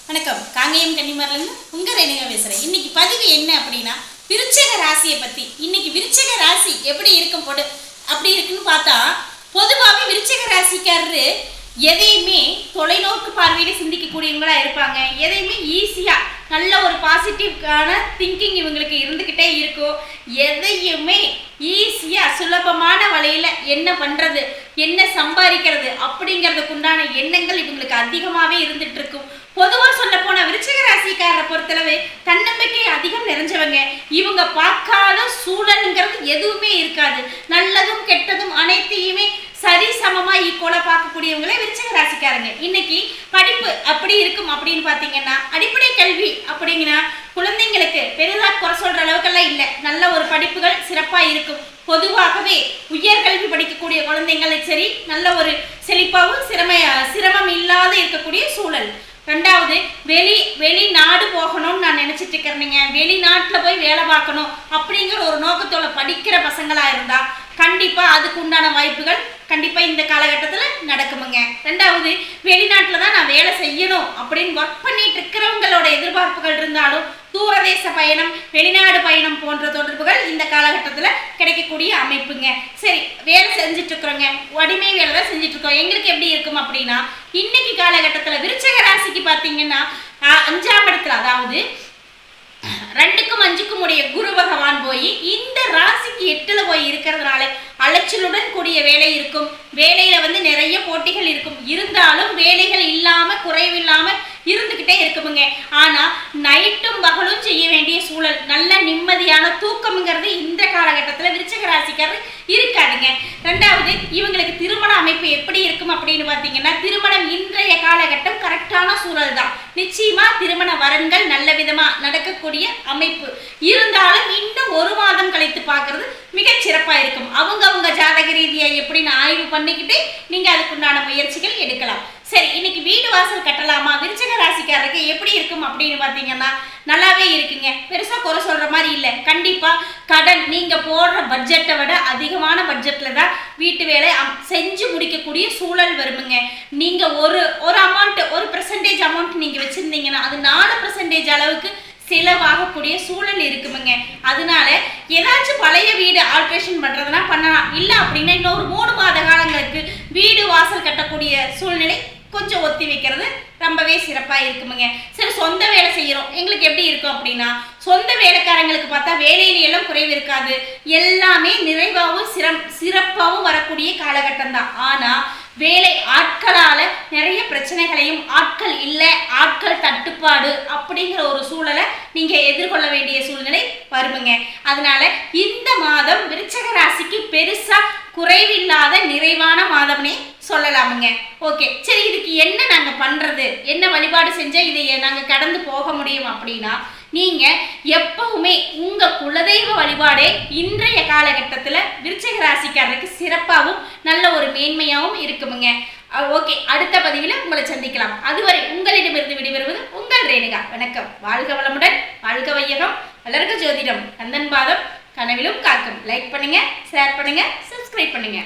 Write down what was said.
வணக்கம். காங்கேயம் கன்னிமாரிலிருந்து உங்க ரேணுகா பேசுறேன். இன்னைக்கு பதிவு என்ன அப்படின்னா, விருச்சிக ராசியை பத்தி. இன்னைக்கு விருச்சிக ராசி எப்படி இருக்கும் போடு அப்படி இருக்குன்னு பார்த்தா, பொதுவாகவே விருச்சிக ராசிக்காரரு எதையுமே தொலைநோக்கு பார்வையில சிந்திக்கக்கூடியவங்களா இருப்பாங்க. எதையுமே ஈஸியா நல்ல ஒரு பாசிட்டிவ்கான திங்கிங் இவங்களுக்கு இருந்துக்கிட்டே இருக்கும். எதையுமே ஈஸியா சுலபமான வழியில என்ன பண்றது, என்ன சம்பாதிக்கிறது அப்படிங்கிறதுக்கு உண்டான எண்ணங்கள் இவங்களுக்கு அதிகமாகவே இருந்துட்டு இருக்கும். பொதுவாக சொல்ல போன விருச்சிக ராசிக்காரரை பொறுத்தளவு தன்னம்பிக்கை அதிகம் நிறைஞ்சவங்க. இவங்க பார்க்காத சூழலுங்கிறது எதுவுமே இருக்காது. நல்லதும் கெட்டதும் அனைத்தையுமே சரி சமமா ஈக்குவலா பார்க்கக்கூடியவங்களே விருச்சிக ராசிக்காரங்க. இன்னைக்கு படிப்பு அப்படி இருக்கும் அப்படின்னு பாத்தீங்கன்னா, அடிப்படை கல்வி அப்படிங்கன்னா குழந்தைங்களுக்கு பெரிதாக குறை சொல்ற அளவுக்கெல்லாம் இல்லை. நல்ல ஒரு படிப்புகள் சிறப்பா இருக்கும். பொதுவாகவே உயர்கல்வி படிக்கக்கூடிய குழந்தைங்களுக்கு சரி, நல்ல ஒரு செழிப்பாகவும் சிரமம் இல்லாத இருக்கக்கூடிய சூழல். ரெண்டாவது, வெளிநாடு போகணும்னு நான் நினைச்சிட்டு இருக்கிறேங்க. வெளிநாட்டில் போய் வேலை பார்க்கணும் அப்படிங்கிற ஒரு நோக்கத்தோட படிக்கிற பசங்களா இருந்தா கண்டிப்பா அதுக்கு உண்டான வாய்ப்புகள் கண்டிப்பா இந்த காலகட்டத்தில் நடக்குமுங்க. ரெண்டாவது, வெளிநாட்டில் தான் நான் வேலை செய்யணும் அப்படின்னு ஒர்க் பண்ணிட்டு இருக்கிறவங்களோட எதிர்பார்ப்புகள் இருந்தாலும் தூரதேச பயணம், வெளிநாடு பயணம் போன்ற தொடர்புகள் இந்த காலகட்டத்தில் கிடைக்கக்கூடிய அமைப்புங்க. சரி, வேலை செஞ்சுட்டு இருக்கிறோங்க, அடிமை வேலை தான் செஞ்சுட்டு இருக்கோம். எங்களுக்கு எப்படி இருக்கும் அப்படின்னா, இன்னைக்கு காலகட்டத்தில் விருச்சிக ராசிக்கு பார்த்தீங்கன்னா 5ஆம் இடத்துல, அதாவது 2க்கும் 5க்கும் உடைய குரு பகவான் போய் இந்த ராசிக்கு 8ல போய் இருக்கிறதுனால அலைச்சலுடன் கூடிய வேலை இருக்கும். வேலையில நிறைய போட்டிகள் இருக்கும். இருந்தாலும் வேலைகள் இல்லாம குறைவில்லாம இருந்துகிட்டே இருக்குமுங்க. ஆனா நைட்டும் பகலும் செய்ய வேண்டிய சூழல், நல்ல நிம்மதியான தூக்கம்ங்கிறது இந்த காலகட்டத்தில் விருச்சிக ராசிக்காரர் இருக்காதுங்க. ரெண்டாவது, இவங்களுக்கு திருமண அமைப்பு எப்படி இருக்கும் அப்படின்னு பார்த்தீங்கன்னா, திருமணம் இன்றைய காலகட்டம் கரெக்டான சூழல் தான். நிச்சயமா திருமண வரன்கள் நல்ல விதமா நடக்கக்கூடிய அமைப்பு இருந்தாலும் இன்னும் 1 மாதம் கழித்து பார்க்கறது மிகச் சிறப்பா இருக்கும். அவங்க ஜாதக ரீதியா எப்படின்னு ஆய்வு பண்ணிக்கிட்டு நீங்க அதுக்குண்டான முயற்சிகள் எடுக்கலாம். சரி, இன்னைக்கு வீடு வாசல் கட்டலாமா, விருச்சிக ராசிக்காரருக்கு எப்படி இருக்கும் அப்படின்னு பார்த்தீங்கன்னா நல்லாவே இருக்குங்க. பெருசா குறை சொல்ற மாதிரி இல்லை. கண்டிப்பா கடன் நீங்க போடுற பட்ஜெட்டை விட அதிகமான பட்ஜெட்ல தான் வீட்டு வேலை செஞ்சு முடிக்கக்கூடிய சூழல் வருமுங்க. நீங்க ஒரு அமௌண்ட், ஒரு பெர்சன்டேஜ் அமௌண்ட் நீங்க வச்சிருந்தீங்கன்னா அது 4% அளவுக்கு செலவாகக்கூடிய சூழல் இருக்குமுங்க. அதனால ஏதாச்சும் பழைய வீடு ஆல்ட்ரேஷன் பண்றதுனா பண்ணலாம். இல்லை அப்படின்னா இன்னொரு 3 மாத காலங்களுக்கு வீடு வாசல் கட்டக்கூடிய சூழ்நிலை கொஞ்சம் ஒத்தி வைக்கிறது ரொம்பவே சிறப்பாக இருக்குமுங்க. சரி, சொந்த வேலை செய்கிறோம், எங்களுக்கு எப்படி இருக்கும் அப்படின்னா, சொந்த வேலைக்காரங்களுக்கு பார்த்தா வேலையில எல்லாம் குறைவு இருக்காது. எல்லாமே நிறைவாகவும் சிறப்பாகவும் வரக்கூடிய காலகட்டம் தான். ஆனால் வேலை ஆட்களால் நிறைய பிரச்சனைகளையும், ஆட்கள் இல்லை, ஆட்கள் தட்டுப்பாடு அப்படிங்கிற ஒரு சூழலை நீங்கள் எதிர்கொள்ள வேண்டிய சூழ்நிலை வருமுங்க. அதனால இந்த மாதம் விருச்சிக ராசிக்கு பெருசா குறைவில்லாத நிறைவான மாதம்னே சொல்லலாமுங்க. ஓகே, சரி, இதுக்கு என்ன நாங்க பண்றது, என்ன வழிபாடு செஞ்சா இதை நாங்க கடந்து போக முடியும் அப்படின்னா, நீங்க எப்பவுமே உங்க குலதெய்வ வழிபாடே இன்றைய காலகட்டத்தில் விருச்சிக ராசிக்காரருக்கு சிறப்பாகவும் நல்ல ஒரு மேன்மையாகவும் இருக்குமுங்க. ஓகே, அடுத்த பதிவில் உங்களை சந்திக்கலாம். அதுவரை உங்களிடமிருந்து விடைபெறுவது உங்கள் ரேணுகா. வணக்கம். வாழ்க வளமுடன், வாழ்க வையகம், வளர்க ஜோதிடம், கந்தன் பாதம் கனவிலும் காக்கும். லைக் பண்ணுங்க, ஷேர் பண்ணுங்க, சப்ஸ்கிரைப் பண்ணுங்க.